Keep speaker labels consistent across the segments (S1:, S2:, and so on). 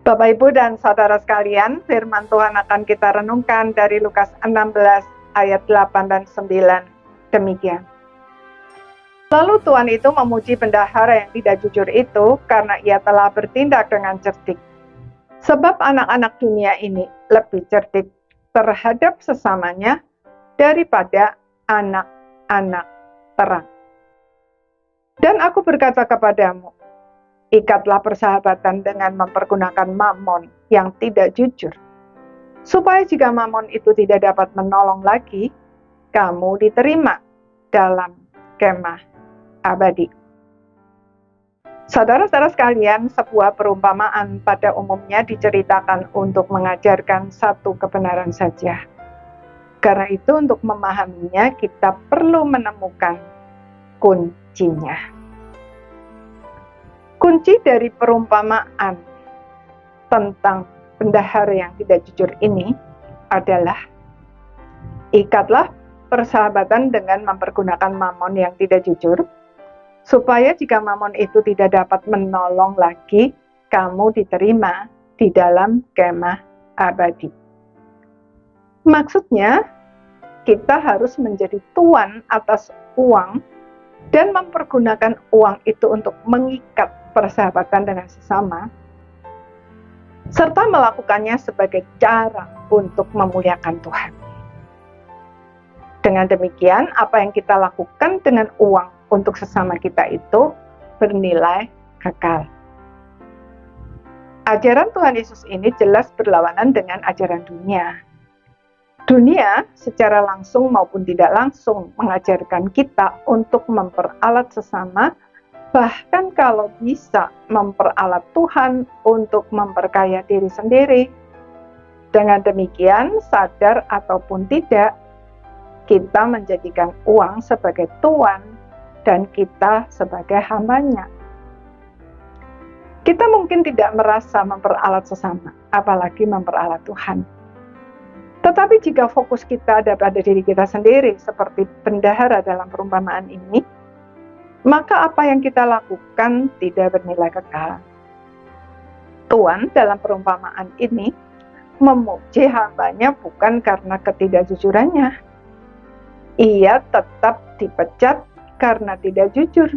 S1: Bapak, Ibu, dan saudara sekalian, firman Tuhan akan kita renungkan dari Lukas 16 ayat 8 dan 9. Demikian. Lalu Tuhan itu memuji bendahara yang tidak jujur itu karena ia telah bertindak dengan cerdik. Sebab anak-anak dunia ini lebih cerdik terhadap sesamanya daripada anak-anak terang. Dan aku berkata kepadamu, ikatlah persahabatan dengan mempergunakan mamon yang tidak jujur, supaya jika mamon itu tidak dapat menolong lagi, kamu diterima dalam kemah abadi. Saudara-saudara sekalian, sebuah perumpamaan pada umumnya diceritakan untuk mengajarkan satu kebenaran saja. Karena itu, untuk memahaminya, kita perlu menemukan kuncinya. Kunci dari perumpamaan tentang bendahara yang tidak jujur ini adalah ikatlah persahabatan dengan mempergunakan mamon yang tidak jujur, supaya jika mamon itu tidak dapat menolong lagi, kamu diterima di dalam kemah abadi. Maksudnya, kita harus menjadi tuan atas uang dan mempergunakan uang itu untuk mengikat persahabatan dengan sesama, serta melakukannya sebagai cara untuk memuliakan Tuhan. Dengan demikian, apa yang kita lakukan dengan uang untuk sesama kita itu bernilai kekal. Ajaran Tuhan Yesus ini jelas berlawanan dengan ajaran dunia. Dunia secara langsung maupun tidak langsung mengajarkan kita untuk memperalat sesama, bahkan kalau bisa memperalat Tuhan untuk memperkaya diri sendiri. Dengan demikian, sadar ataupun tidak, kita menjadikan uang sebagai tuan dan kita sebagai hambanya. Kita mungkin tidak merasa memperalat sesama, apalagi memperalat Tuhan. Tetapi jika fokus kita ada pada diri kita sendiri, seperti bendahara dalam perumpamaan ini, maka apa yang kita lakukan tidak bernilai kekal. Tuan dalam perumpamaan ini memuji hambanya bukan karena ketidakjujurannya. Ia tetap dipecat karena tidak jujur.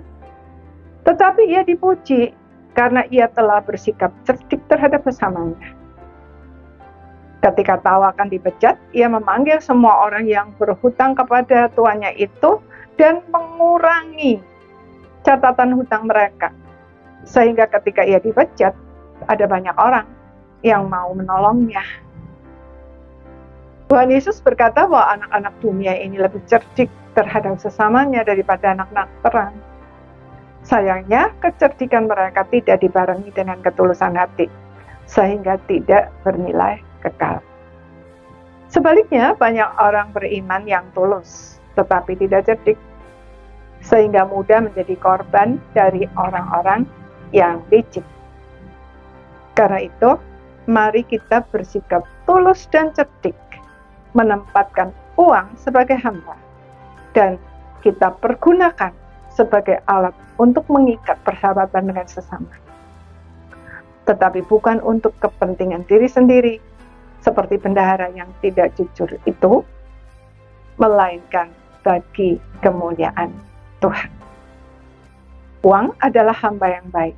S1: Tetapi ia dipuji karena ia telah bersikap cerdik terhadap sesamanya. Ketika tahu akan dipecat, ia memanggil semua orang yang berhutang kepada tuannya itu dan mengurangi catatan hutang mereka. Sehingga ketika ia dipecat, ada banyak orang yang mau menolongnya. Tuhan Yesus berkata bahwa anak-anak dunia ini lebih cerdik terhadap sesamanya daripada anak-anak terang. Sayangnya, kecerdikan mereka tidak dibarengi dengan ketulusan hati, sehingga tidak bernilai kekal. Sebaliknya, banyak orang beriman yang tulus, tetapi tidak cerdik, sehingga mudah menjadi korban dari orang-orang yang licik. Karena itu, mari kita bersikap tulus dan cerdik, menempatkan uang sebagai hamba, dan kita pergunakan sebagai alat untuk mengikat persahabatan dengan sesama. Tetapi bukan untuk kepentingan diri sendiri, seperti bendahara yang tidak jujur itu, melainkan bagi kemuliaan Tuhan. Uang adalah hamba yang baik,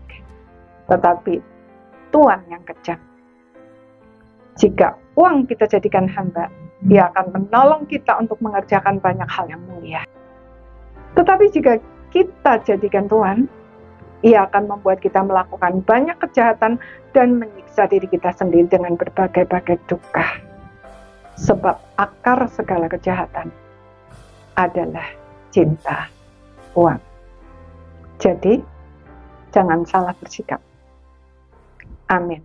S1: tetapi tuan yang kejam. Jika uang kita jadikan hamba, dia akan menolong kita untuk mengerjakan banyak hal yang mulia. Tetapi jika kita jadikan tuan, ia akan membuat kita melakukan banyak kejahatan dan menyiksa diri kita sendiri dengan berbagai-bagai duka. Sebab akar segala kejahatan adalah cinta uang. Jadi, jangan salah bersikap. Amin.